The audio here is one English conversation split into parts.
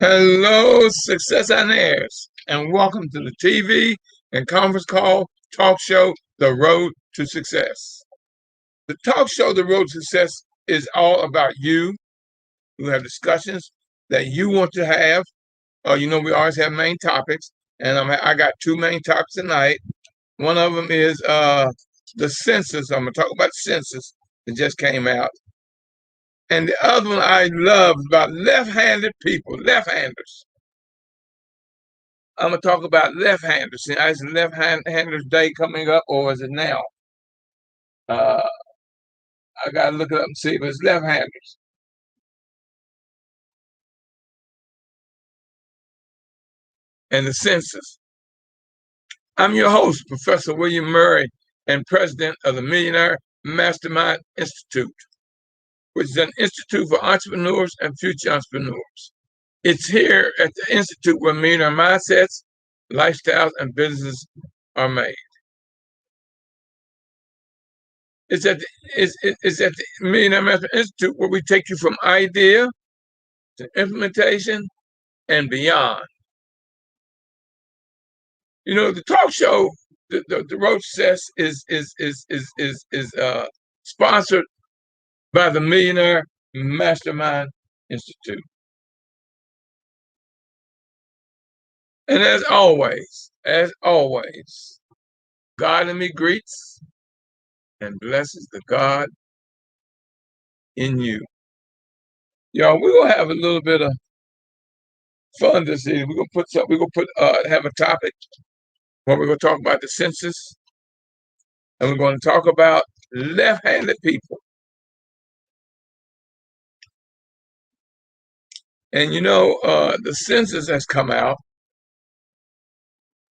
Hello, Success on Airs, and welcome to the TV and conference call talk show, The Road to Success. The talk show, The Road to Success, is all about you who have discussions that you want to have. We always have main topics, and I got two main topics tonight. One of them is the census. I'm going to talk about the census that just came out. And the other one I love is about left-handed people, left-handers. I'm gonna talk about left-handers. Is left-handers day coming up, or is it now? Uh, I gotta look it up and see if it's left-handers. And the census. I'm your host, Professor William Murray, and president of the Millionaire Mastermind Institute, which is an institute for entrepreneurs and future entrepreneurs. It's here at the institute where millionaire mindsets, lifestyles, and businesses are made. It's at the Millionaire Mastermind Institute where we take you from idea to implementation and beyond. The talk show, the Road Success is sponsored by the Millionaire Mastermind Institute. And as always, God in me greets and blesses the God in you. Y'all, we're gonna have a little bit of fun this evening. Have a topic where we're gonna talk about the census, and we're gonna talk about left-handed people. And the census has come out,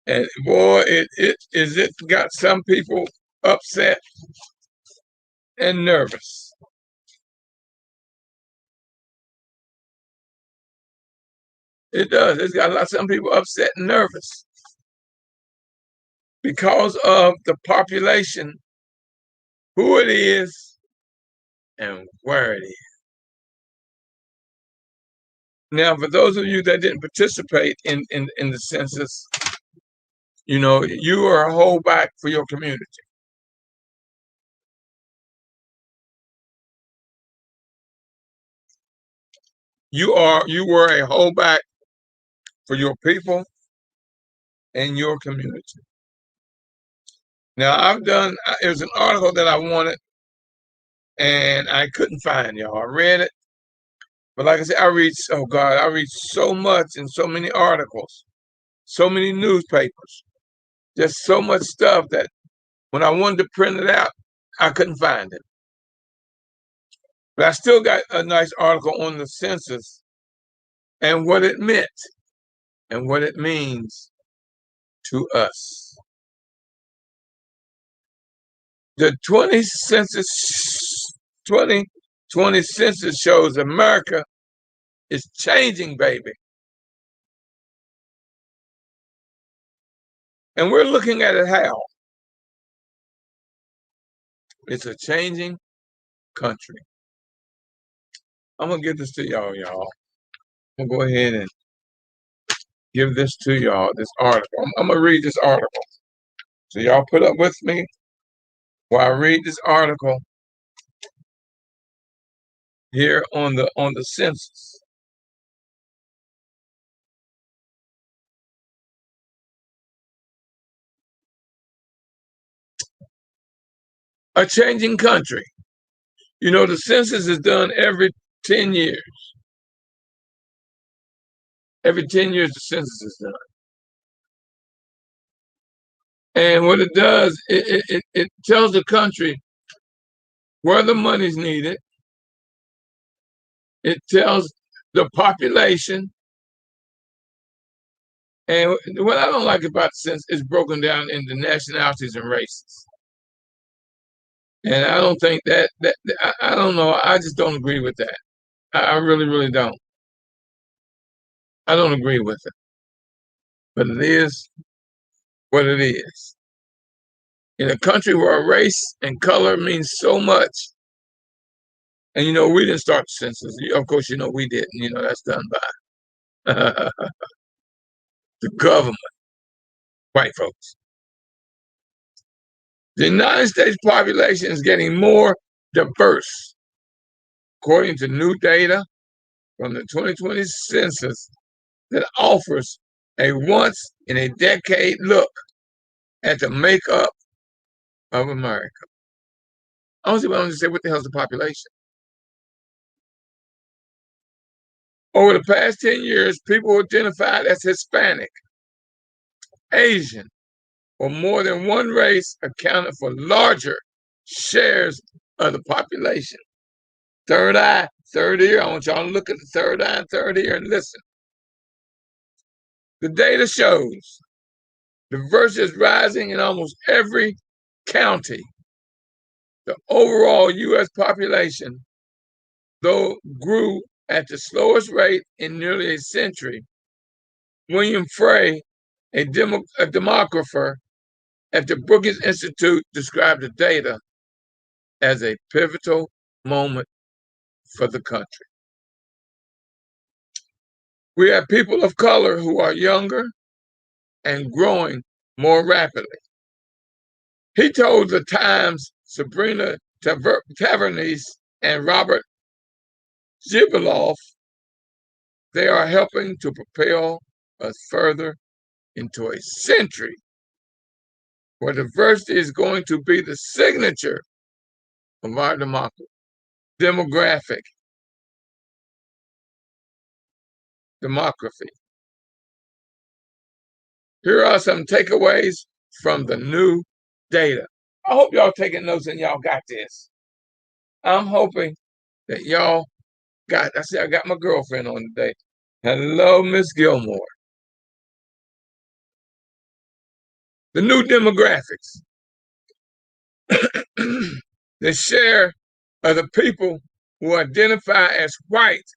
and boy, it got some people upset and nervous. It does. It's got some people upset and nervous because of the population, who it is, and where it is. Now, for those of you that didn't participate in the census, you are a holdback for your community. You were a holdback for your people and your community. Now, it was an article that I wanted, and I couldn't find, y'all. I read it, but like I said, I read so much and so many articles, so many newspapers, just so much stuff that when I wanted to print it out, I couldn't find it. But I still got a nice article on the census and what it meant and what it means to us. The 2020 census shows America is changing, baby. And we're looking at it how? It's a changing country. I'm going to give this to y'all. I'm going to go ahead and give this to y'all, this article. I'm going to read this article. So y'all put up with me while I read this article here on the census. A changing country. The census is done every 10 years. Every 10 years, the census is done. And what it does, it tells the country where the money's needed. It tells the population. And what I don't like about the census is broken down into nationalities and races. And I don't think I don't know. I just don't agree with that. I really, really don't. I don't agree with it. But it is what it is. In a country where race and color means so much, and we didn't start the census. Of course, we didn't. That's done by the government, white folks. The United States population is getting more diverse, according to new data from the 2020 census that offers a once in a decade look at the makeup of America. I don't see what I'm to say, what the hell's the population? Over the past 10 years, people who identified as Hispanic, Asian, or more than one race accounted for larger shares of the population. Third eye, third ear. I want y'all to look at the third eye and third ear and listen. The data shows diversity is rising in almost every county. The overall U.S. population, though, grew at the slowest rate in nearly a century. William Frey, a demographer at the Brookings Institute, described the data as a pivotal moment for the country. We have people of color who are younger and growing more rapidly. He told the Times Sabrina Tavernese and Robert Zibiloff they are helping to propel us further into a century where diversity is going to be the signature of our demography. Here are some takeaways from the new data. I hope y'all taking notes and y'all got this. I'm hoping that y'all I see I got my girlfriend on today. Hello, Miss Gilmore. The new demographics. The share of the people who identify as white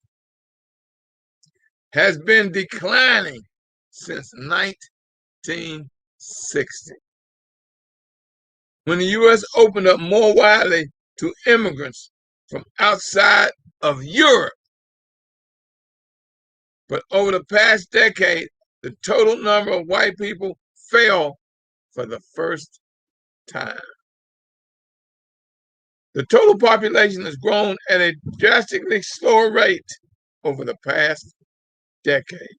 has been declining since 1960. When the U.S. opened up more widely to immigrants from outside of Europe. But over the past decade, the total number of white people fell for the first time. The total population has grown at a drastically slower rate over the past decade.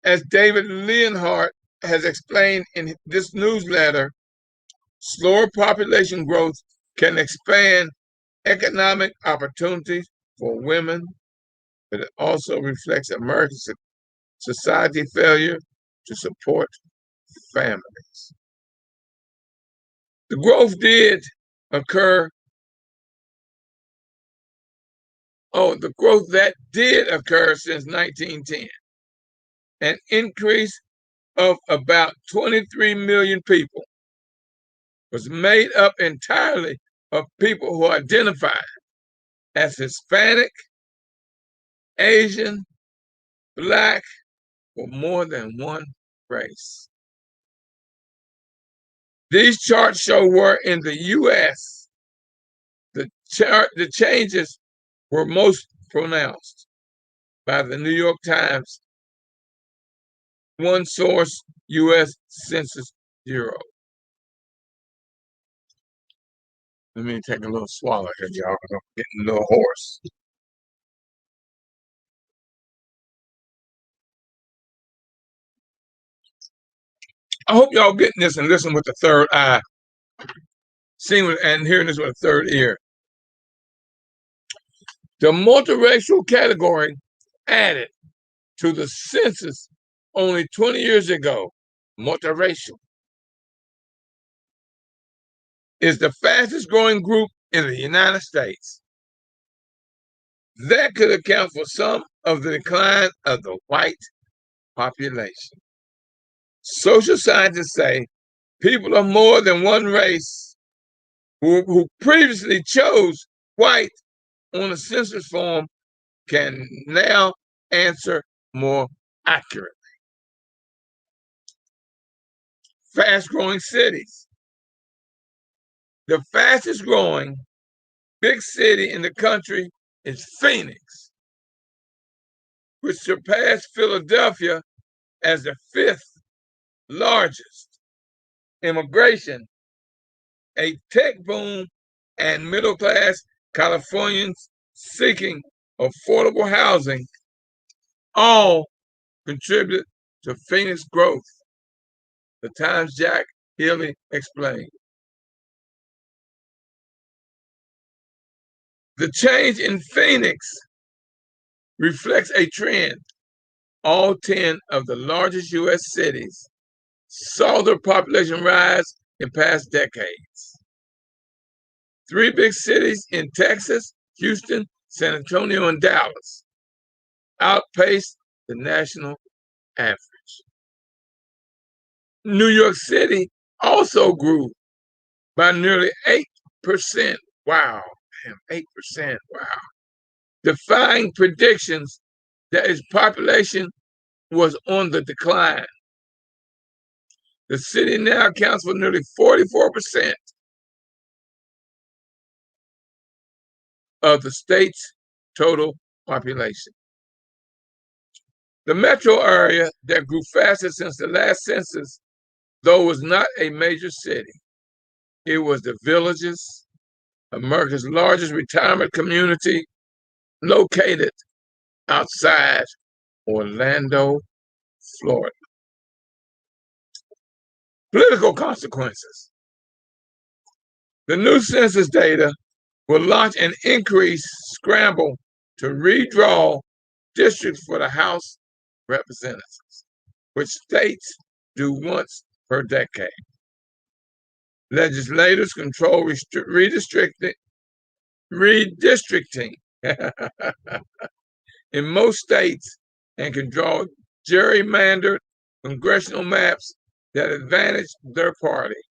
As David Leonhardt has explained in this newsletter, slower population growth can expand economic opportunities for women, but it also reflects American society failure to support families. The growth did occur. The growth that did occur since 1910, an increase of about 23 million people, was made up entirely of people who identified as Hispanic, Asian, Black, or more than one race. These charts show where in the U.S. the changes were most pronounced. By the New York Times, one source, U.S. Census Bureau. Let me take a little swallow here, y'all. I'm getting a little hoarse. I hope y'all getting this and listen with the third eye, seeing and hearing this with a third ear. The multiracial category added to the census only 20 years ago, multiracial, is the fastest growing group in the United States. That could account for some of the decline of the white population. Social scientists say people of more than one race who previously chose white on a census form can now answer more accurately. Fast-growing cities. The fastest growing big city in the country is Phoenix, which surpassed Philadelphia as the fifth largest. Immigration, a tech boom, and middle class Californians seeking affordable housing all contributed to Phoenix growth, the Times Jack Healy explained. The change in Phoenix reflects a trend. All 10 of the largest U.S. cities saw their population rise in past decades. Three big cities in Texas, Houston, San Antonio, and Dallas outpaced the national average. New York City also grew by nearly 8%. Wow, damn, 8%. Wow. Defying predictions that its population was on the decline. The city now accounts for nearly 44% of the state's total population. The metro area that grew fastest since the last census, though was not a major city. It was the Villages, America's largest retirement community, located outside Orlando, Florida. Political consequences. The new census data will launch an increased scramble to redraw districts for the House of Representatives, which states do once per decade. Legislators control redistricting in most states and can draw gerrymandered congressional maps that advantage their party,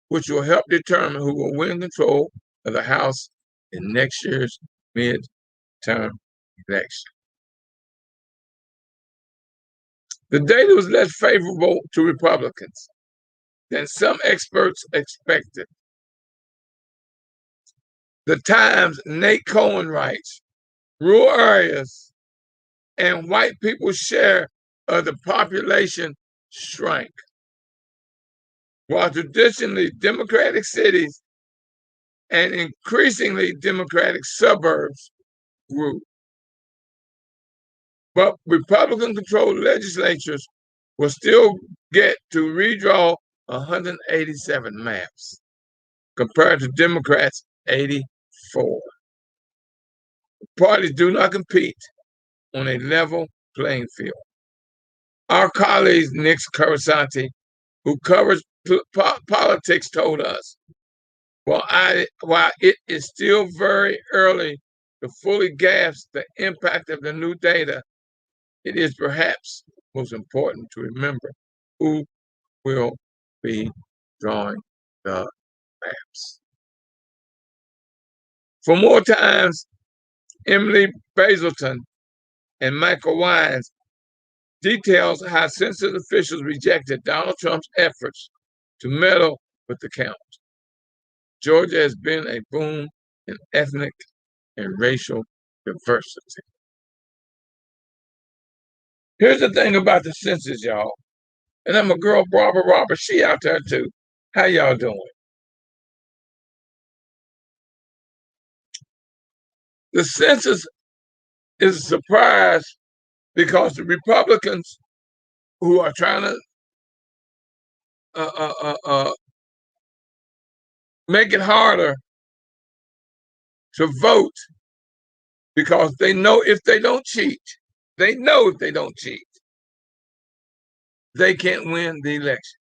which will help determine who will win control of the House in next year's midterm election. The data was less favorable to Republicans than some experts expected. The Times' Nate Cohen writes, rural areas and white people's share of the population shrank, while traditionally Democratic cities and increasingly Democratic suburbs grew. But Republican-controlled legislatures will still get to redraw 187 maps, compared to Democrats' 84. Parties do not compete on a level playing field. Our colleague Nick Carasanti, who covers politics, told us, while it is still very early to fully grasp the impact of the new data, it is perhaps most important to remember who will be drawing the maps. For more times, Emily Bazelton and Michael Wines details how census officials rejected Donald Trump's efforts to meddle with the count. Georgia has been a boom in ethnic and racial diversity. Here's the thing about the census, y'all. And I'm a girl, Barbara Roberts. She out there too. How y'all doing? The census is a surprise because the Republicans who are trying to make it harder to vote because they know if they don't cheat, they can't win the election.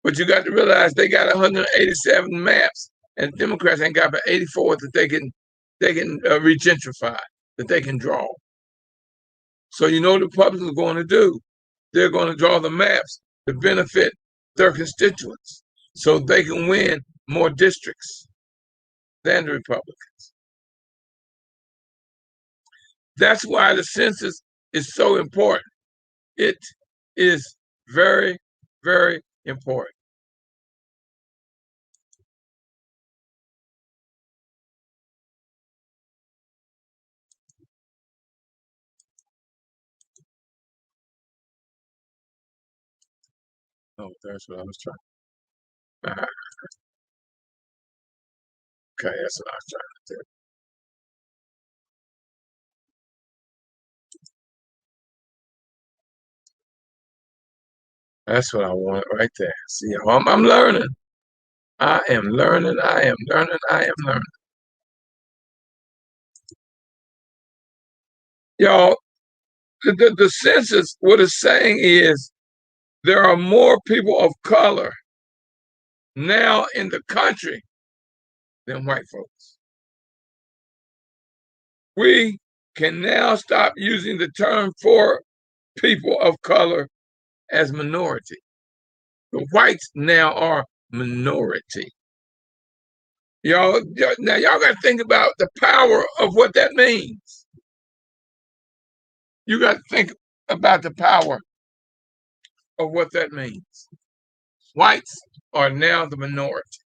But you got to realize they got 187 maps, and Democrats ain't got but 84 that they can regentrify, that they can draw. So you know what the Republicans are going to do? They're going to draw the maps to benefit their constituents, so they can win more districts than the Republicans. That's why the census is so important. It is very, very important. Oh, that's what I was trying. Okay, that's what I was trying to do. That's what I want right there. See, I'm learning. I am learning. I am learning. I am learning. Y'all, the census, what it's saying is there are more people of color now in the country than white folks. We can now stop using the term for people of color as minority. The whites now are minority. Y'all, now y'all got to think about the power of what that means. You got to think about the power of what that means. Whites are now the minority.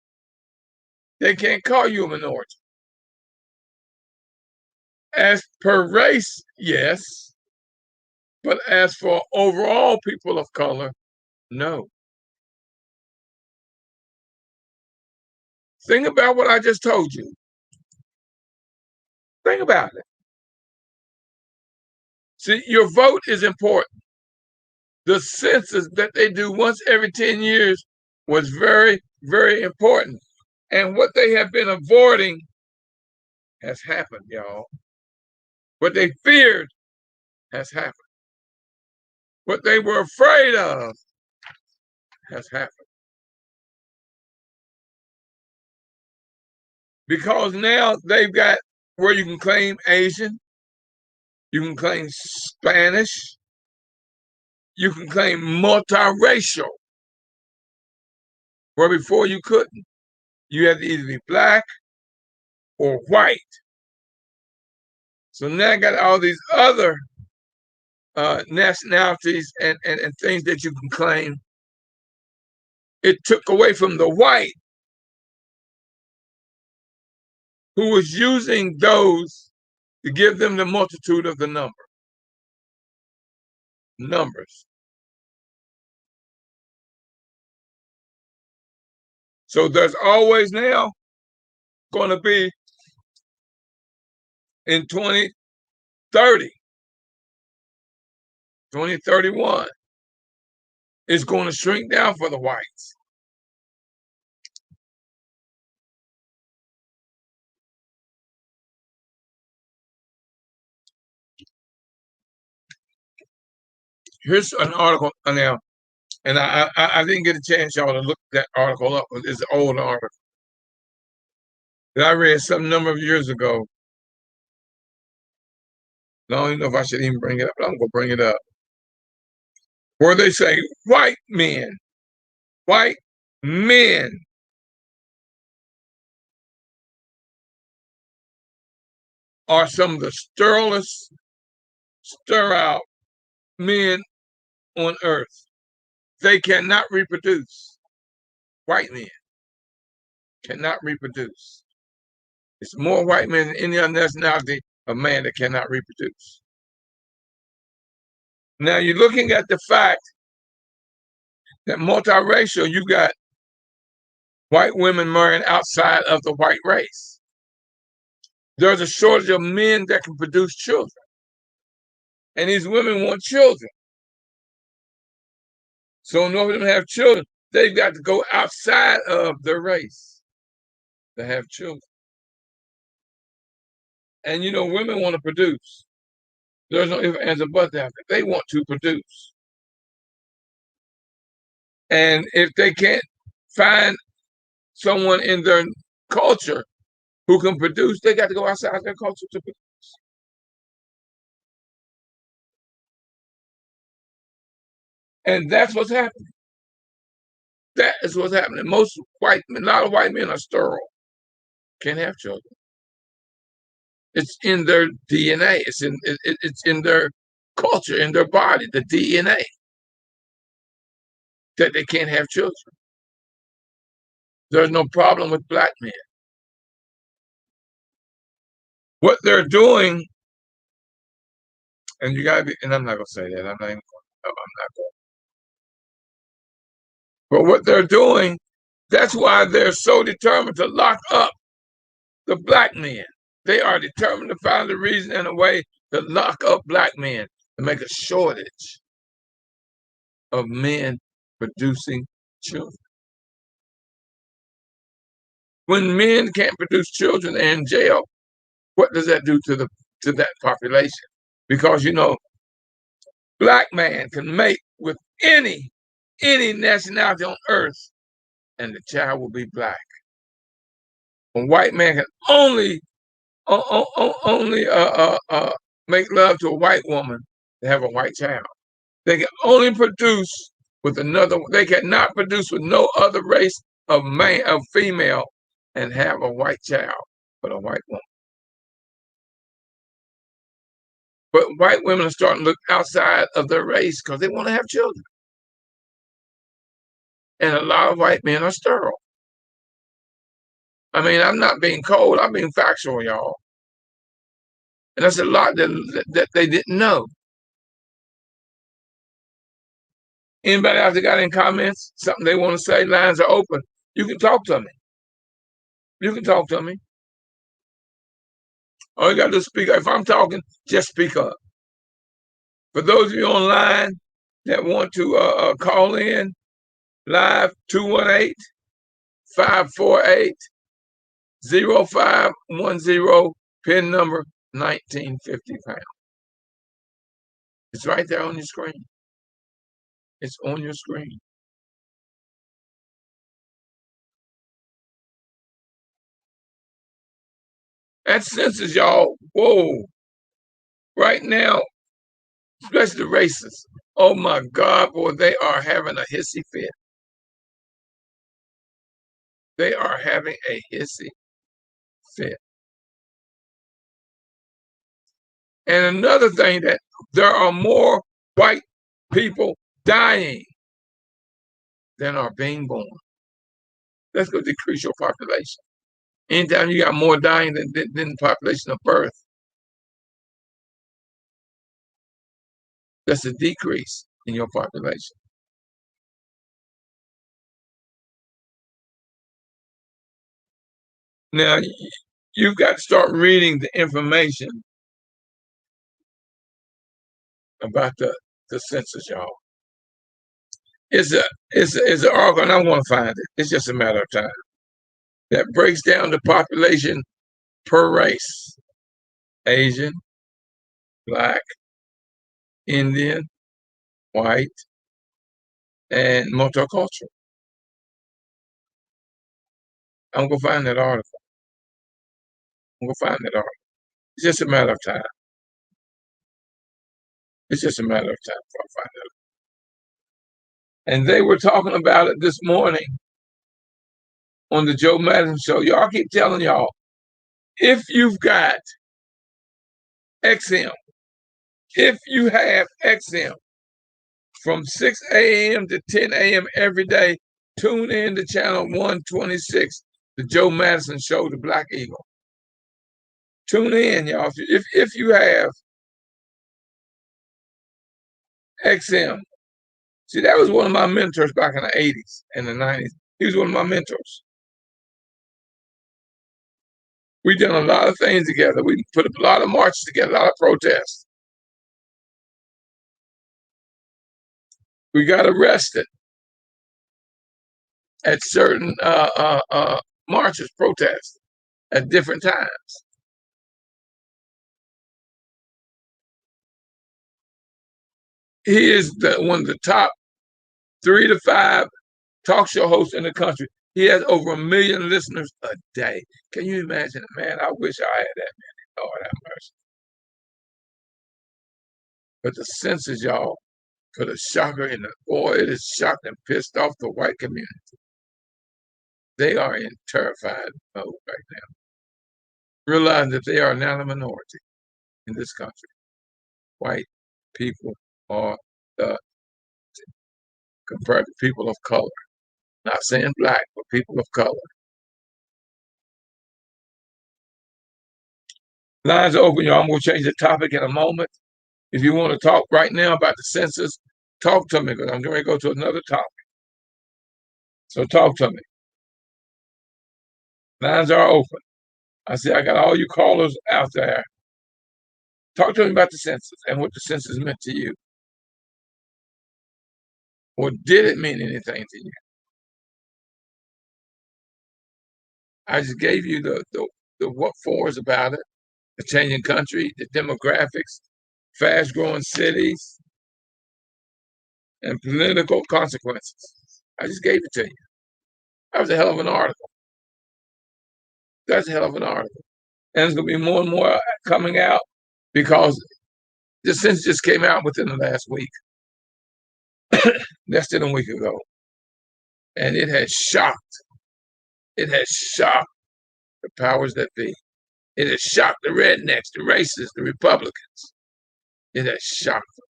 They can't call you a minority. As per race, yes, but as for overall people of color, no. Think about what I just told you. Think about it. See, your vote is important. The census that they do once every 10 years was very, very important. And what they have been avoiding has happened, y'all. What they feared has happened. What they were afraid of has happened. Because now they've got where you can claim Asian, you can claim Spanish, you can claim multiracial, where before you couldn't. You had to either be black or white. So now I got all these other nationalities and things that you can claim. It took away from the white who was using those to give them the multitude of the numbers. So there's always now going to be in 2030, 2031, it's going to shrink down for the whites. Here's an article now, and I didn't get a chance, y'all, to look that article up. It's an old article that I read some number of years ago. I don't even know if I should even bring it up, but I'm going to bring it up. Where they say white men are some of the sterile men on earth. They cannot reproduce. White men cannot reproduce. It's more white men than any other nationality of man that cannot reproduce. Now you're looking at the fact that multiracial, you got white women marrying outside of the white race. There's a shortage of men that can produce children. And these women want children. So in order to have children, they've got to go outside of their race to have children. And you know, women want to produce. There's no ifs, ands, or buts out there. They want to produce. And if they can't find someone in their culture who can produce, they got to go outside their culture to produce. And that's what's happening. That is what's happening. Most white men, a lot of white men are sterile, can't have children. It's in their DNA. It's in their culture, in their body, the DNA, that they can't have children. There's no problem with black men. What they're doing, and you gotta be, and I'm not gonna say that. I'm not going. But what they're doing, that's why they're so determined to lock up the black men. They are determined to find a reason and a way to lock up black men, to make a shortage of men producing children. When men can't produce children, they're in jail. What does that do to that population? Because black man can mate with any nationality on earth, and the child will be black. A white man can only make love to a white woman to have a white child. They can only produce with another. They cannot produce with no other race of female and have a white child, but a white woman. But white women are starting to look outside of their race because they want to have children. And a lot of white men are sterile. I mean, I'm not being cold, I'm being factual, y'all. And that's a lot that they didn't know. Anybody out there got any comments? Something they want to say? Lines are open. You can talk to me. You can talk to me. All you got to do is speak up. If I'm talking, just speak up. For those of you online that want to call in live, 218-548-0510, pin number 1950#. It's right there on your screen. It's on your screen. That census, y'all, whoa. Right now, especially the racists, oh my God, boy, they are having a hissy fit. They are having a hissy fit. And another thing, that there are more white people dying than are being born. That's going to decrease your population. Anytime you got more dying than the population of birth, that's a decrease in your population. Now, you've got to start reading the information about the census, y'all. It's an article, and I want to find it. It's just a matter of time. That breaks down the population per race: Asian, Black, Indian, white, and multicultural. I'm gonna find that article. I'm gonna find that article. It's just a matter of time. It's just a matter of time before I find it. And they were talking about it this morning on the Joe Madison show. Y'all keep telling y'all, if you've got XM, if you have XM from 6 a.m. to 10 a.m. every day, tune in to channel 126, the Joe Madison show, the Black Eagle. Tune in, y'all. If you have XM, see, that was one of my mentors back in the 80s and the 90s. He was one of my mentors. We done a lot of things together. We put a lot of marches together, a lot of protests. We got arrested at certain marches, protests at different times. He is one of the top 3 to 5 talk show hosts in the country. He has over 1 million listeners a day. Can you imagine? Man, I wish I had that many. Lord have mercy. But the census, y'all, put a shocker in the boy. It is shocked and pissed off the white community. They are in terrified mode right now. Realize that they are now the minority in this country. White people are the compared to people of color. Not saying black, but people of color. Lines are open, y'all. I'm going to change the topic in a moment. If you want to talk right now about the census, talk to me, because I'm going to go to another topic. So talk to me. Lines are open. I see I got all you callers out there. Talk to me about the census and what the census meant to you. Or did it mean anything to you? I just gave you the what fors about it, the changing country, the demographics, fast growing cities, and political consequences. I just gave it to you. That was a hell of an article. That's a hell of an article. And there's going to be more and more coming out because the census just came out within the last week, less than a week ago. And it has shocked the powers that be. It has shocked the rednecks, the racists, the Republicans. It has shocked them.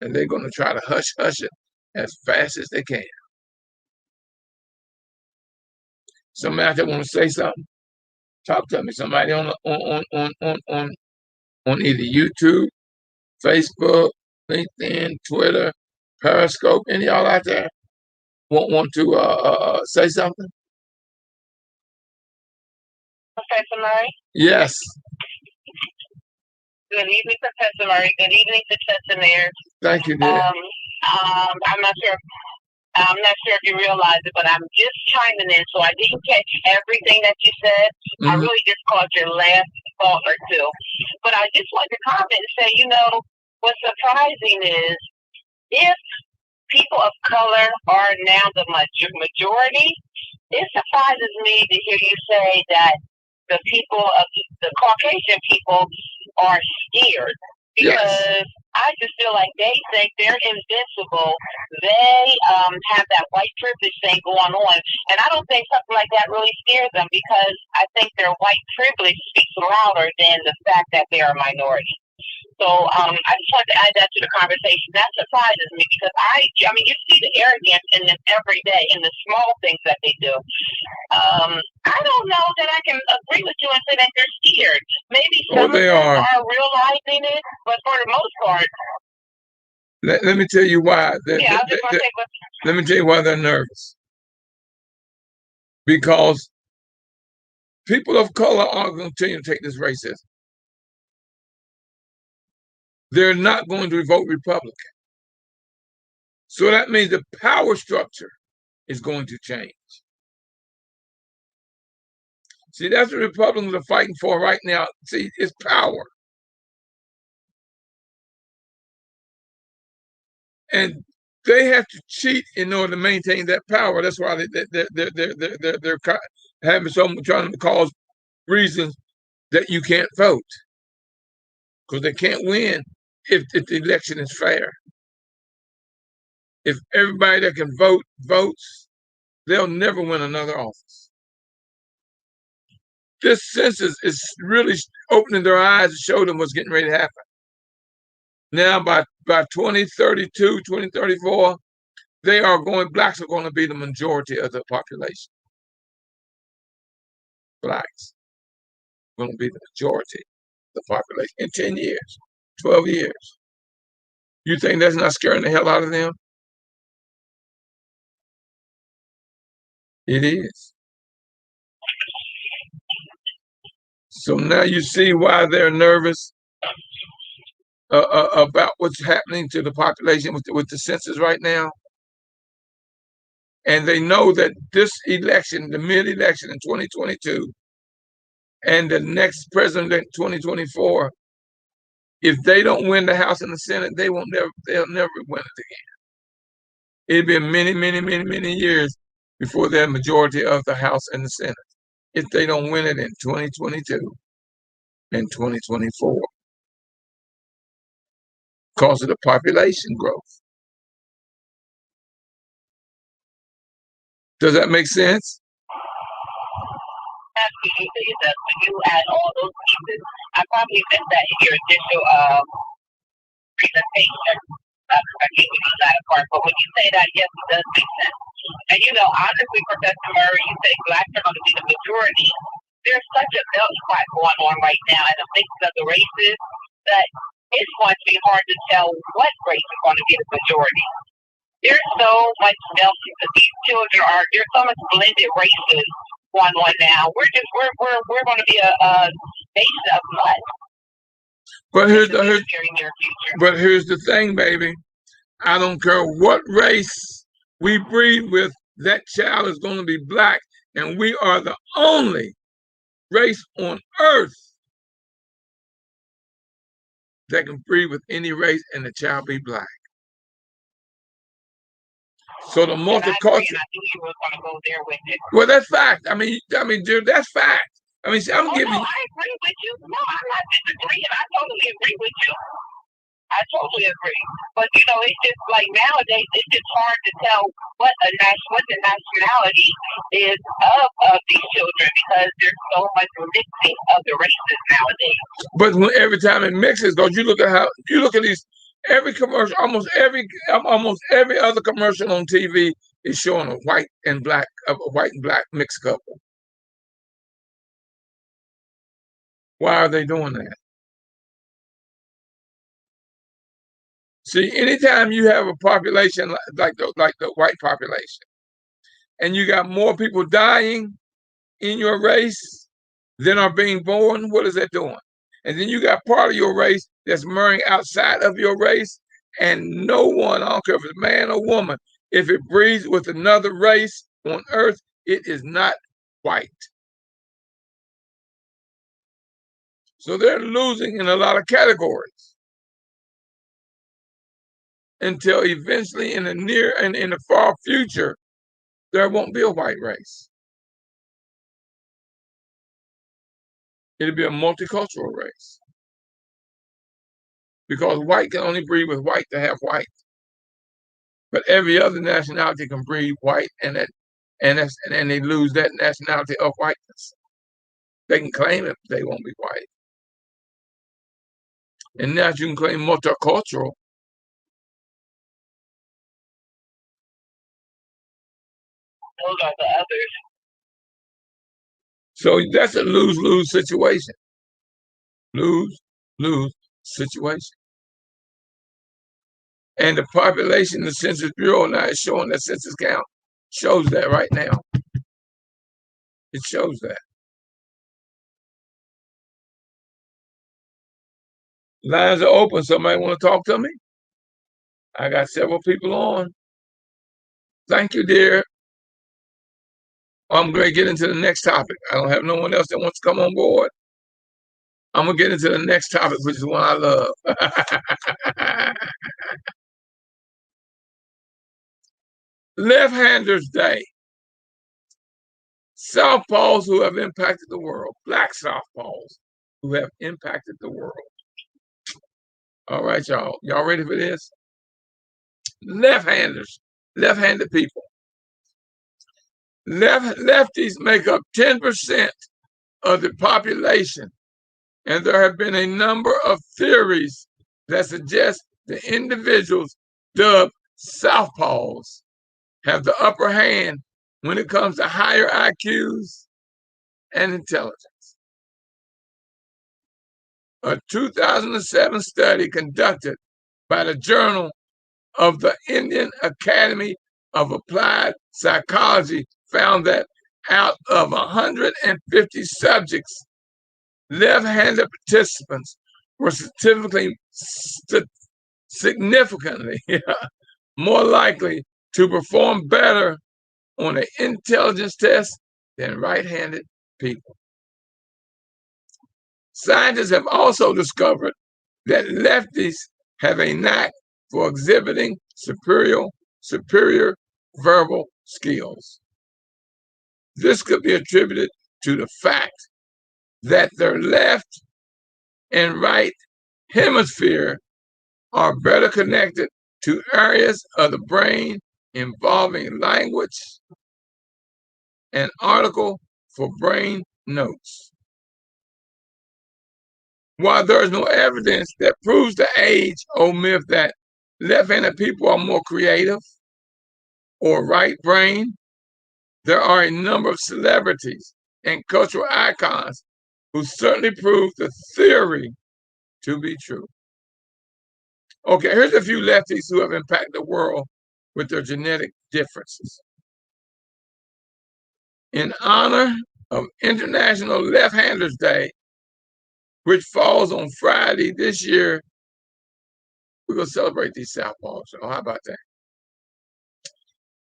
And they're going to try to hush it as fast as they can. Somebody out there want to say something? Talk to me. Somebody on either YouTube, Facebook, LinkedIn, Twitter, Periscope. Any of y'all out there want to say something? Professor Murray? Yes. Good evening, Professor Murray. Good evening to Chester. Thank you, dear. I'm not sure. I'm not sure if you realize it, but I'm just chiming in, so I didn't catch everything that you said. I really just caught your last thought or two. But I just wanted to comment and say, what's surprising is if people of color are now the majority, it surprises me to hear you say that the people of the Caucasian people are scared. Because Yes. I just feel like they think they're invincible. They have that white privilege thing going on. And I don't think something like that really scares them because I think their white privilege speaks louder than the fact that they are a minority. So I just wanted to add that to the conversation. That surprises me because I mean, you see the arrogance in them every day in the small things that they do. I don't know that I can agree with you and say that they're scared. Maybe some of them are realizing it, but for the most part. Let me tell you why. Let me tell you why they're nervous. Because people of color aren't going to continue to take this racism. They're not going to vote Republican. So that means the power structure is going to change. See, that's what Republicans are fighting for right now. See, it's power. And they have to cheat in order to maintain that power. That's why they're having trying to cause reasons that you can't vote because they can't win if the election is fair. If everybody that can vote votes, they'll never win another office. This census is really opening their eyes to show them what's getting ready to happen. Now, by 2032, 2034, blacks are going to be the majority of the population. Blacks are going to be the majority of the population in 10 years, 12 years. You think that's not scaring the hell out of them? It is. So now you see why they're nervous about what's happening to the population with the census right now. And they know that this election, the mid-election in 2022, and the next president in 2024, if they don't win the House and the Senate, they'll never win it again. It'll be many, many, many, many years before they're majority of the House and the Senate, if they don't win it in 2022 and 2024 because of the population growth. Does that make sense? Absolutely, it does. When you add all those pieces, I probably missed that in your initial presentation. I gave you the latter part, but when you say that, yes, it does make sense. And honestly, Professor Murray, you say blacks are going to be the majority. There's such a belt fight going on right now, and the mixing of the races that it's going to be hard to tell what race is going to be the majority. There's so much melting because these children are there's so much blended races going on now. We're going to be a nation of mud But in the very near future. here's the thing, baby. I don't care what race we breed with, that child is going to be black, and we are the only race on earth that can breed with any race and the child be black. So the multicultural. I knew you were going to go there with it. Well, that's fact. I mean, dear, that's fact. I mean, see, I'm giving. No, I agree with you. No, I'm not disagreeing. I totally agree with you. I totally agree. But you know, it's just like nowadays, it's just hard to tell what the nationality is of these children because there's so much mixing of the races nowadays. But every time it mixes, because you look at these, every commercial, almost every other commercial on TV is showing a white and black mixed couple. Why are they doing that? See, anytime you have a population like the white population, and you got more people dying in your race than are being born, what is that doing? And then you got part of your race that's marrying outside of your race, and no one, I don't care if it's man or woman, if it breeds with another race on earth, it is not white. So they're losing in a lot of categories until eventually in the near and in the far future, there won't be a white race. It'll be a multicultural race. Because white can only breed with white to have white. But every other nationality can breed white, and they lose that nationality of whiteness. They can claim it, but they won't be white. And now you can claim multicultural. Those are the others. So that's a lose-lose situation. Lose-lose situation. And the population, the Census Bureau now is showing that census count shows that right now. It shows that. Lines are open. Somebody want to talk to me? I got several people on. Thank you, dear. I'm going to get into the next topic. I don't have no one else that wants to come on board. I'm going to get into the next topic, which is one I love. Left-Handers Day. Southpaws who have impacted the world. Black Southpaws who have impacted the world. All right, y'all. Y'all ready for this? Left-handers. Left-handed people. Lefties make up 10% of the population, and there have been a number of theories that suggest the individuals dubbed Southpaws have the upper hand when it comes to higher IQs and intelligence. A 2007 study conducted by the Journal of the Indian Academy of Applied Psychology found that out of 150 subjects, left-handed participants were significantly more likely to perform better on an intelligence test than right-handed people. Scientists have also discovered that lefties have a knack for exhibiting superior verbal skills. This could be attributed to the fact that their left and right hemisphere are better connected to areas of the brain involving language and article for brain notes. While there is no evidence that proves the age-old myth that left-handed people are more creative or right brain, there are a number of celebrities and cultural icons who certainly prove the theory to be true. Okay, here's a few lefties who have impacted the world with their genetic differences. In honor of International Left-Handers Day, which falls on Friday this year, we're going to celebrate these southpaws. So how about that?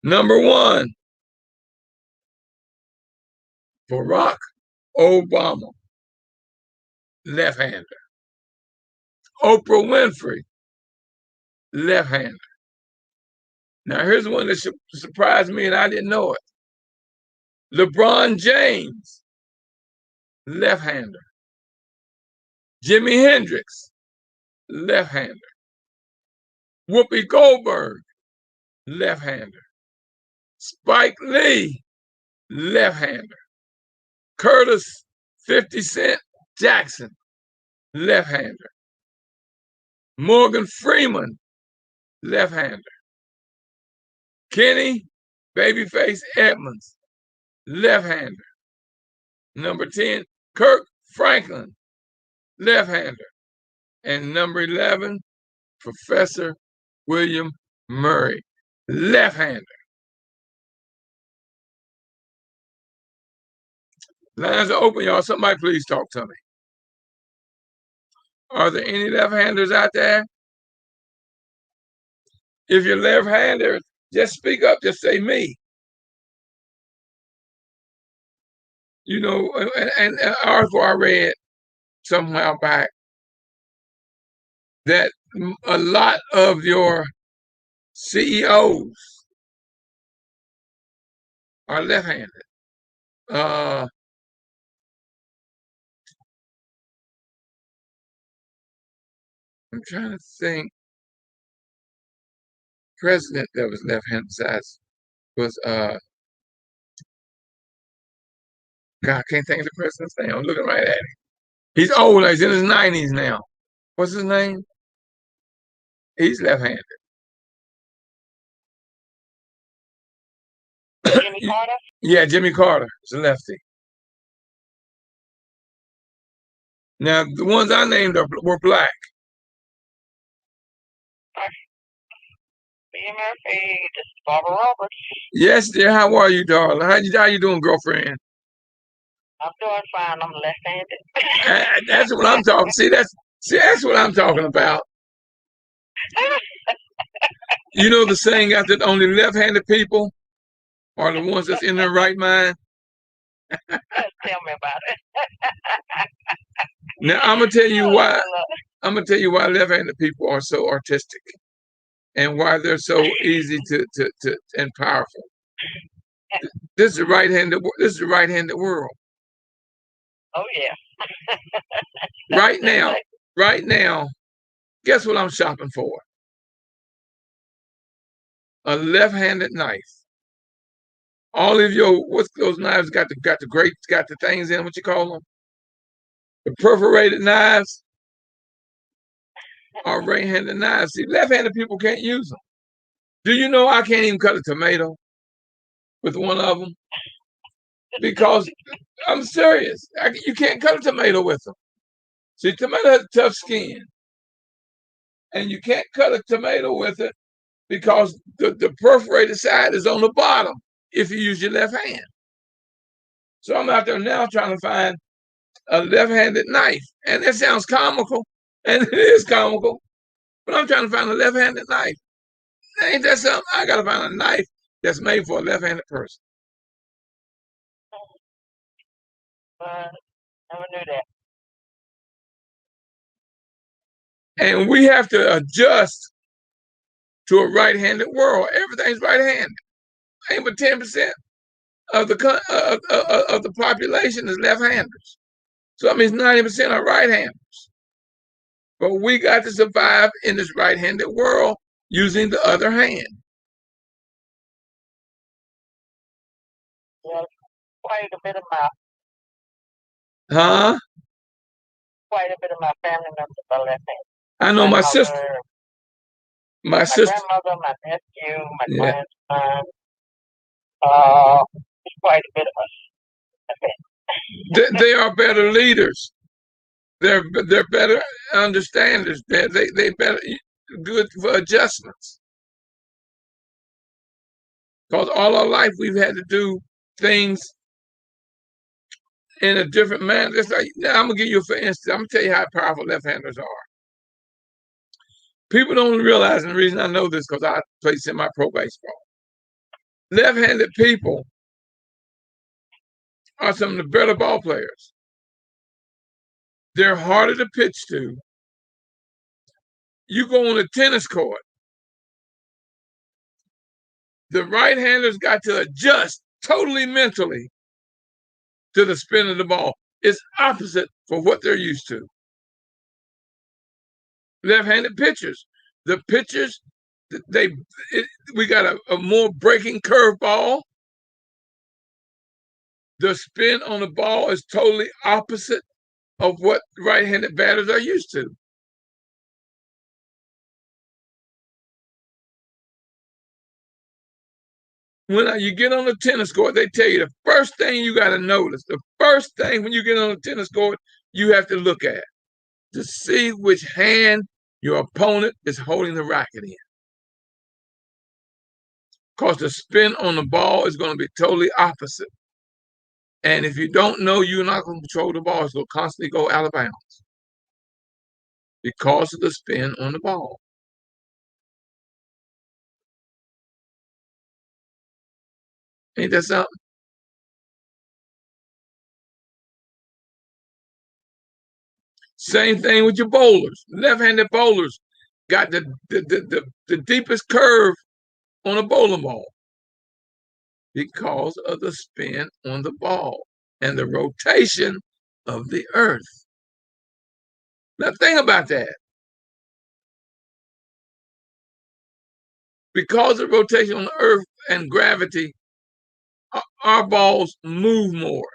Number one, Barack Obama, left-hander. Oprah Winfrey, left-hander. Now, here's one that surprised me, and I didn't know it. LeBron James, left-hander. Jimi Hendrix, left-hander. Whoopi Goldberg, left-hander. Spike Lee, left-hander. Curtis 50 Cent Jackson, left-hander. Morgan Freeman, left-hander. Kenny Babyface Edmonds, left-hander. Number 10, Kirk Franklin, left-hander. And number 11, Professor William Murray, left-hander. Lines are open, y'all. Somebody please talk to me. Are there any left-handers out there? If you're left-hander, just speak up. Just say me. You know, and an article I read some while back that a lot of your CEOs are left-handed. I'm trying to think. President that was left-handed size was God, I can't think of the president's name. I'm looking right at him. He's old. He's in his 90s now. What's his name? He's left-handed. Jimmy Carter? Yeah, Jimmy Carter is a lefty. Now, the ones I named were black. Eddie Murphy, this is Barbara Roberts. Yes, dear. How are you, darling? How you doing, girlfriend? I'm doing fine. I'm left-handed. That's what I'm talking. See, that's what I'm talking about. You know the saying out that only left-handed people are the ones that's in their right mind? Tell me about it. Now, I'm going to tell you why. I'm going to tell you why left-handed people are so artistic and why they're so easy to and powerful. This is the right-handed world. Oh, yeah. Right now, guess what I'm shopping for? A left-handed knife. All of what's those knives got the things in, what you call them? The perforated knives are right-handed knives. See, left-handed people can't use them. Do you know I can't even cut a tomato with one of them? Because I'm serious. You can't cut a tomato with them. See, tomato has a tough skin. And you can't cut a tomato with it because the perforated side is on the bottom if you use your left hand. So I'm out there now trying to find a left-handed knife. And that sounds comical. And it is comical. But I'm trying to find a left-handed knife. Ain't that something? I got to find a knife that's made for a left-handed person. Never knew that. And we have to adjust to a right-handed world. Everything's right-handed. Ain't but 10% of the population is left-handers. So that means 90% are right-handers. But we got to survive in this right-handed world using the other hand. Yeah, quite a bit of my family members are left-handed. I know my sister. My grandmother, my nephew, my grandson. Quite a bit of us. They are better leaders. They're better understanders. They better good for adjustments. Because all our life we've had to do things in a different manner. It's like, now I'm gonna give you, for instance, I'm gonna tell you how powerful left-handers are. People don't realize, and the reason I know this because I play semi-pro baseball. Left-handed people are some of the better ball players. They're harder to pitch to. You go on a tennis court, the right-handers got to adjust totally mentally to the spin of the ball. It's opposite for what they're used to. Left-handed pitchers, the pitchers, we got a more breaking curve ball. The spin on the ball is totally opposite of what right-handed batters are used to. When you get on the tennis court, they tell you the first thing you got to notice, the first thing when you get on the tennis court, you have to look at to see which hand your opponent is holding the racket in. Because the spin on the ball is going to be totally opposite. And if you don't know, you're not going to control the ball. It's going to constantly go out of bounds because of the spin on the ball. Ain't that something? Same thing with your bowlers. Left-handed bowlers got the deepest curve on a bowling ball because of the spin on the ball and the rotation of the earth. Now think about that. Because of rotation on the earth and gravity, our balls move more,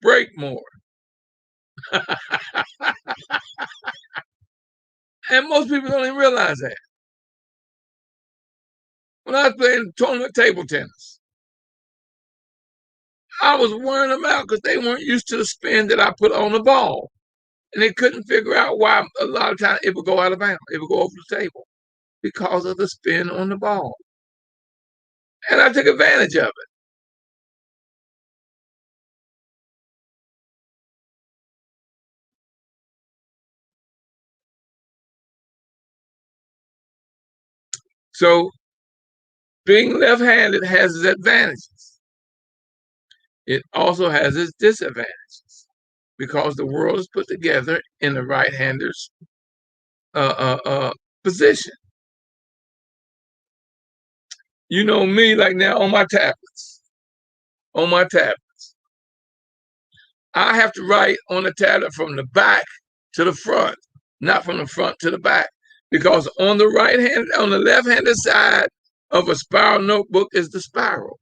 break more. And most people don't even realize that. When I was playing tournament table tennis, I was wearing them out because they weren't used to the spin that I put on the ball. And they couldn't figure out why a lot of times it would go out of bounds, it would go over the table because of the spin on the ball. And I took advantage of it. So being left-handed has its advantages. It also has its disadvantages because the world is put together in the right-hander's position. You know me, like now on my tablets, I have to write on the tablet from the back to the front, not from the front to the back, because on the left-handed side of a spiral notebook is the spiral.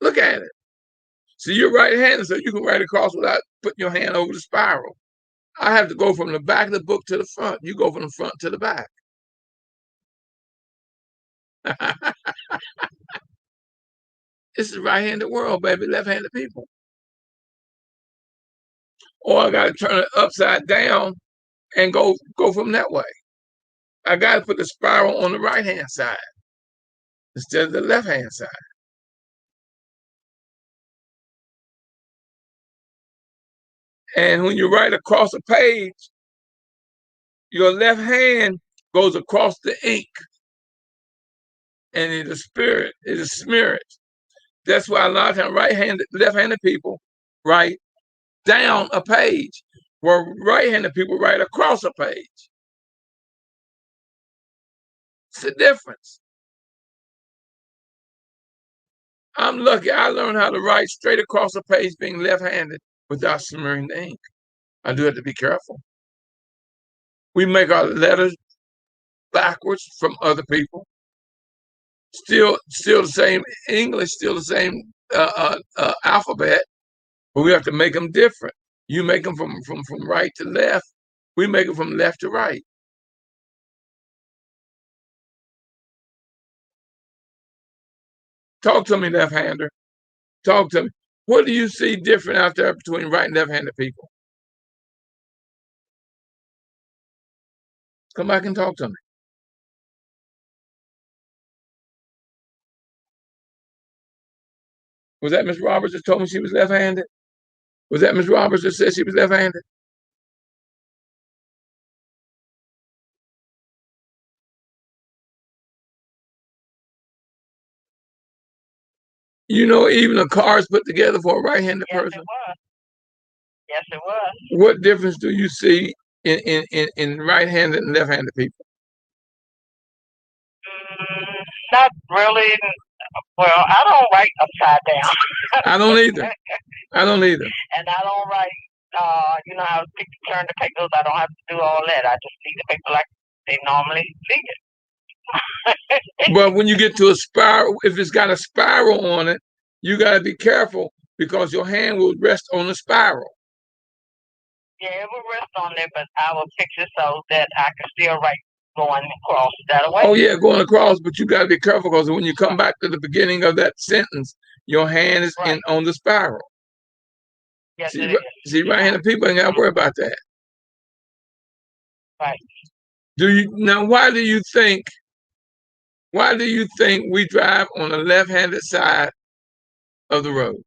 Look at it. So you're right-handed, so you can write across without putting your hand over the spiral. I have to go from the back of the book to the front. You go from the front to the back. This is a right-handed world, baby, left-handed people. Or I got to turn it upside down and go from that way. I got to put the spiral on the right-hand side instead of the left-hand side. And when you write across a page, your left hand goes across the ink and it'll smear it. That's why a lot of times left-handed people write down a page, where right-handed people write across a page. It's a difference. I'm lucky I learned how to write straight across a page being left-handed without smearing the ink. I do have to be careful. We make our letters backwards from other people. Still the same English, still the same alphabet, but we have to make them different. You make them from right to left. We make them from left to right. Talk to me, left-hander. Talk to me. What do you see different out there between right and left-handed people? Come back and talk to me. Was that Miss Roberts that told me she was left-handed? Was that Miss Roberts that said she was left-handed? You know, even a car is put together for a right-handed person. It was. Yes, it was. What difference do you see in right-handed and left-handed people? Not really. Well, I don't write upside down. I don't either. I don't either. And I don't write, you know how people turn the papers. I don't have to do all that. I just see the paper like they normally see it. But when you get to a spiral, if it's got a spiral on it, you got to be careful because your hand will rest on the spiral. Yeah, it will rest on there, but I will fix it so that I can still write going across that way. Oh yeah, going across, but you got to be careful because when you come back to the beginning of that sentence, your hand is on the spiral. Yes, see, right-handed people ain't got to worry about that. Right. Why do you think we drive on the left-handed side of the road?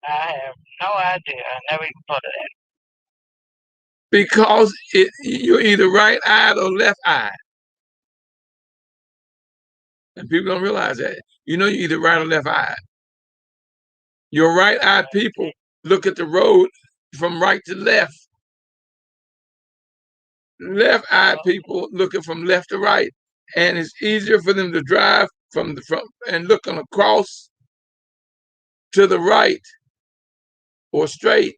I have no idea. I never even thought of that. Because you're either right-eyed or left-eyed. And people don't realize that. You know you're either right or left-eyed. Your right-eyed people look at the road from right to left. Left-eyed people looking from left to right. And it's easier for them to drive from and looking across to the right or straight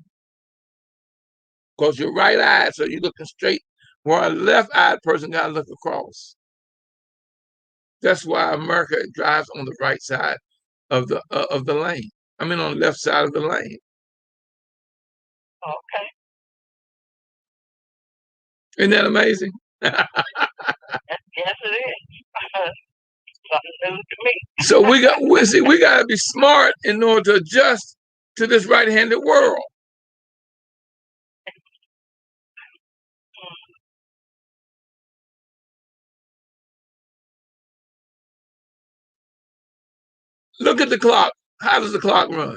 because you're right-eyed, so you're looking straight, while a left-eyed person got to look across. That's why America drives on the right side of the lane. I mean, on the left side of the lane. Okay. Isn't that amazing? Yes, it is. Something new to me. So we got to be smart in order to adjust to this right-handed world. Look at the clock. How does the clock run?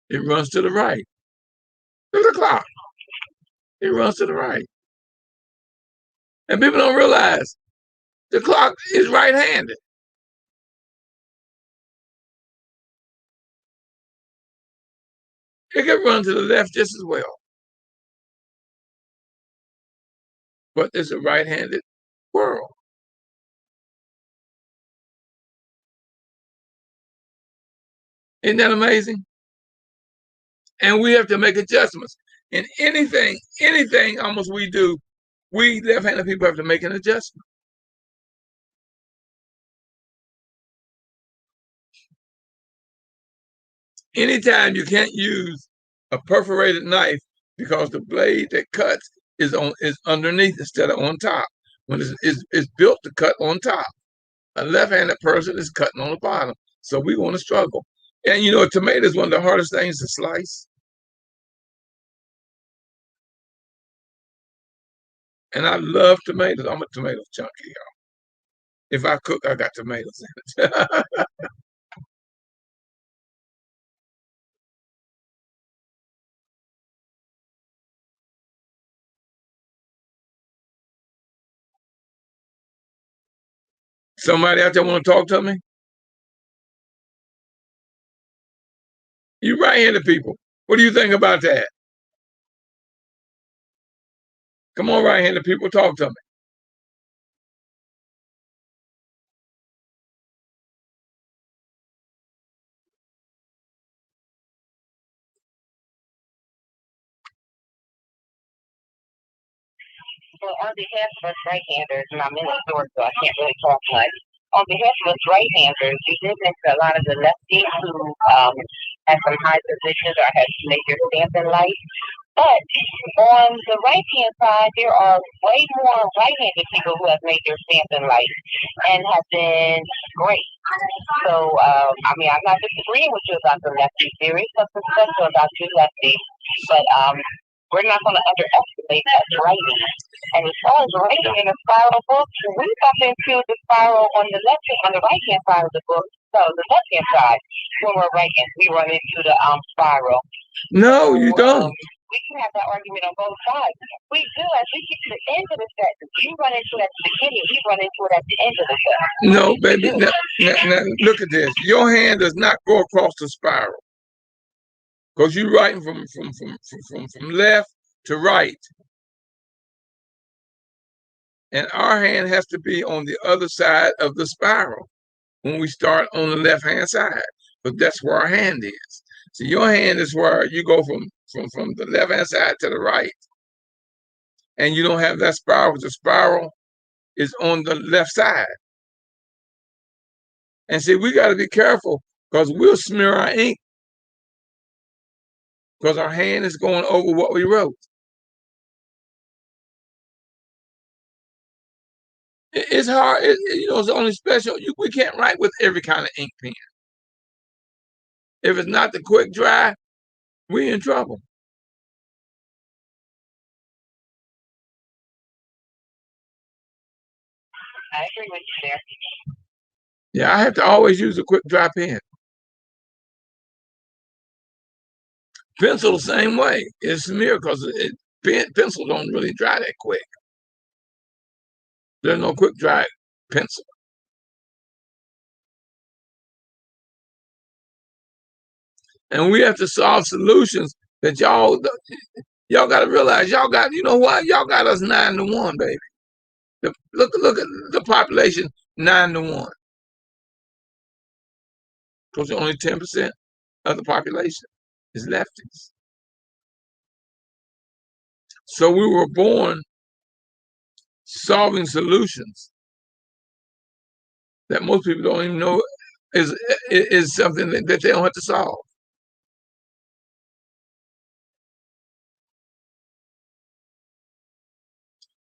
It runs to the right. Look at the clock. It runs to the right. And people don't realize the clock is right-handed. It can run to the left just as well. But it's a right-handed world. Isn't that amazing? And we have to make adjustments. In anything almost we do, we left-handed people have to make an adjustment. Anytime you can't use a perforated knife because the blade that cuts is underneath instead of on top. When it's built to cut on top. A left-handed person is cutting on the bottom. So we're going to struggle. And you know, a tomato is one of the hardest things to slice. And I love tomatoes. I'm a tomato junkie, y'all. If I cook, I got tomatoes in it. Somebody out there want to talk to me? You right-handed people. What do you think about that? Come on, right-handed people, talk to me. Well, on behalf of us right-handers, and I'm in the store, so I can't really talk much. On behalf of us right-handers, you did mention a lot of the lefties who have some high positions or have made their stamp in life. But on the right-hand side, there are way more right-handed people who have made their stamp in life and have been great. So, I mean, I'm not disagreeing with you about the lefties. There is something special about you lefties. But we're not going to underestimate that writing. And as far as writing in a spiral book, we bump into the spiral on the right hand side of the book. So the left hand side, when we're writing, we run into the spiral. No, you don't. We can have that argument on both sides. We do as we get to the end of the sentence. You run into it at the beginning, we run into it at the end of the sentence. No, baby. Now, look at this. Your hand does not go across the spiral. Because you're writing from left to right. And our hand has to be on the other side of the spiral when we start on the left-hand side. But that's where our hand is. So your hand is where you go from the left-hand side to the right. And you don't have that spiral. The spiral is on the left side. And see, we got to be careful because we'll smear our ink because our hand is going over what we wrote. It's hard. It's only special. We can't write with every kind of ink pen. If it's not the quick dry, we're in trouble. I agree with you there. Yeah, I have to always use a quick dry pen. Pencil the same way. It's smear because pencil don't really dry that quick. There's no quick dry pencil. And we have to solve solutions that y'all got to realize. Y'all got, you know what? Y'all got us 9-1, baby. Look at the population 9-1. Because only 10% of the population is lefties. So we were born solving solutions that most people don't even know is something that they don't have to solve.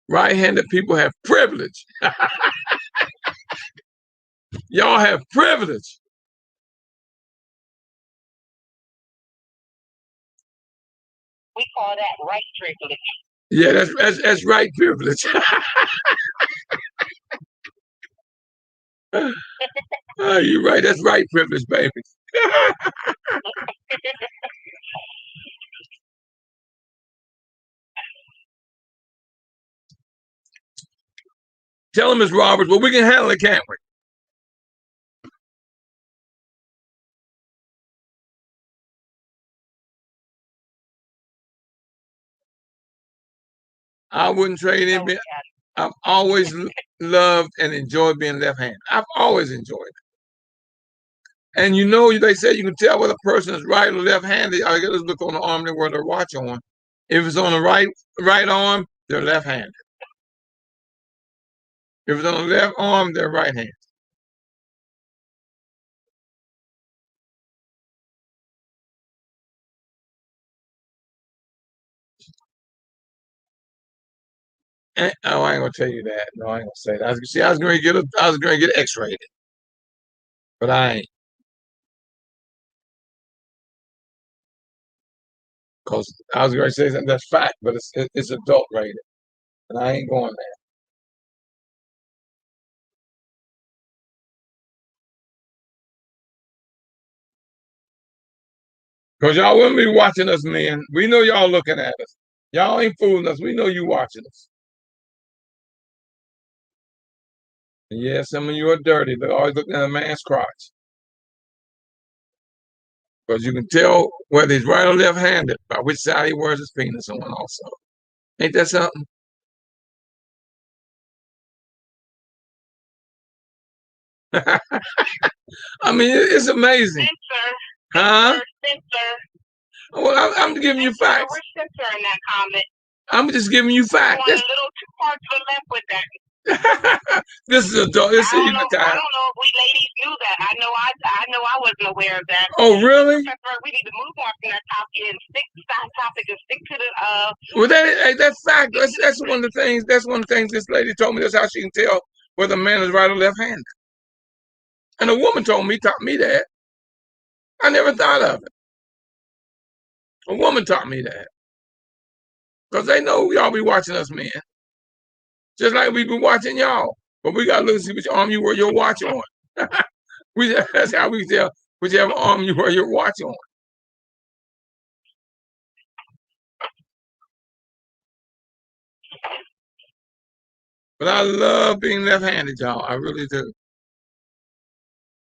Right-handed people have privilege. Y'all have privilege. We call that right privilege. Yeah, that's right privilege. You're right. That's right privilege, baby. Tell him, Ms. Roberts, well, we can handle it, can't we? I wouldn't trade in. I've always loved and enjoyed being left-handed. I've always enjoyed it. And they say you can tell whether a person is right or left-handed. I gotta look on the arm they wear their watch on. If it's on the right arm, they're left-handed. If it's on the left arm, they're right-handed. Oh, I ain't gonna tell you that. No, I ain't gonna say that. I was gonna get X-rated, but I ain't, because I was gonna say something that's fact, but it's adult rated, and I ain't going there. Because y'all wouldn't be watching us, men. We know y'all looking at us. Y'all ain't fooling us. We know you watching us. And yeah, some of you are dirty. They're always looking at a man's crotch. Because you can tell whether he's right or left-handed by which side he wears his penis on also. Ain't that something? I mean, it's amazing. Huh? Well, I'm giving you facts. We're censoring that comment. I'm just giving you facts. Going a little too far to the left with that. This is adult. This is even time. I don't know if we ladies knew that. I know I wasn't aware of that. Oh, really? We need to move on from that topic and stick to the Well, that's fact. That's one of the things. That's one of the things this lady told me. That's how she can tell whether a man is right or left-handed. And a woman taught me that. I never thought of it. A woman taught me that. Because they know y'all be watching us, men. Just like we be watching y'all. But we got to look and see which arm you wear your watch on. That's how we tell whichever arm you wear your watch on. But I love being left-handed, y'all. I really do.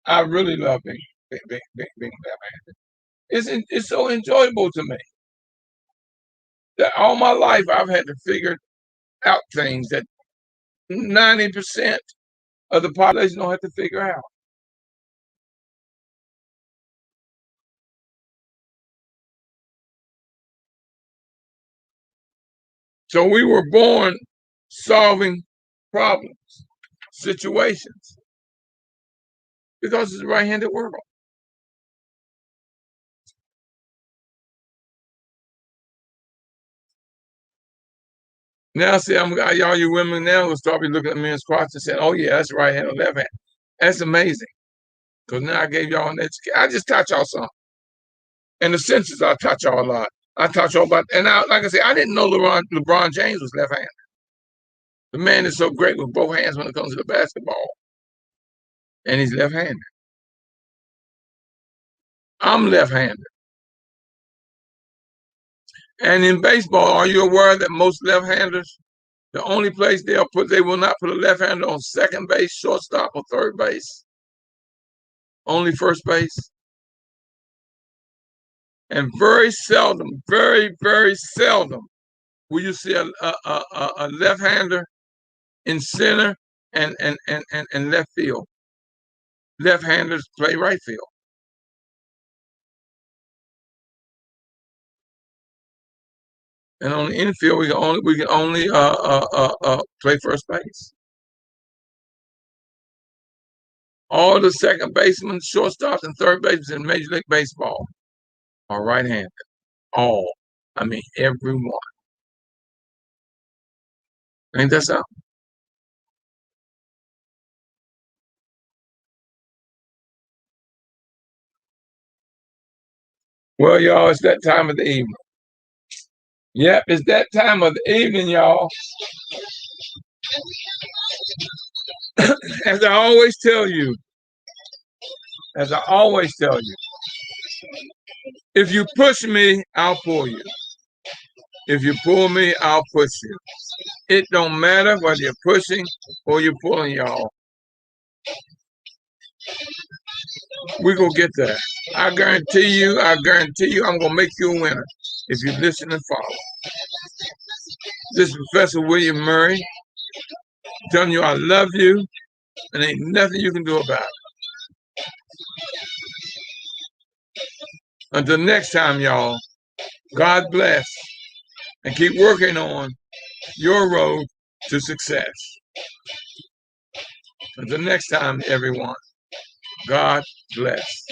I really love being left-handed. It's so enjoyable to me that all my life I've had to figure out things that 90% of the population don't have to figure out. So we were born solving problems, situations, because it's a right-handed world. Now, see, y'all, you women now will start be looking at men's crotch and saying, "Oh yeah, that's right hand or left hand." That's amazing, because now I gave y'all an education. I just taught y'all something. And the census, I taught y'all a lot. I taught y'all about, and now, like I said, I didn't know LeBron James was left-handed. The man is so great with both hands when it comes to the basketball, and he's left-handed. I'm left-handed. And in baseball, are you aware that most left-handers, the only place they will not put a left-hander on second base, shortstop, or third base, only first base. And very seldom, very, very seldom will you see a left-hander in center and left field. Left-handers play right field. And on the infield, we can only play first base. All the second basemen, shortstops, and third basemen in Major League Baseball are right-handed. All. I mean, everyone. Ain't that something? Well, y'all, it's that time of the evening. Yep, it's that time of the evening, y'all. As I always tell you, if you push me, I'll pull you. If you pull me, I'll push you. It don't matter whether you're pushing or you're pulling, y'all. We gonna get there. I guarantee you, I'm gonna make you a winner if you listen and follow. This is Professor William Murray telling you I love you, and ain't nothing you can do about it. Until next time, y'all, God bless, and keep working on your road to success. Until next time, everyone, God bless.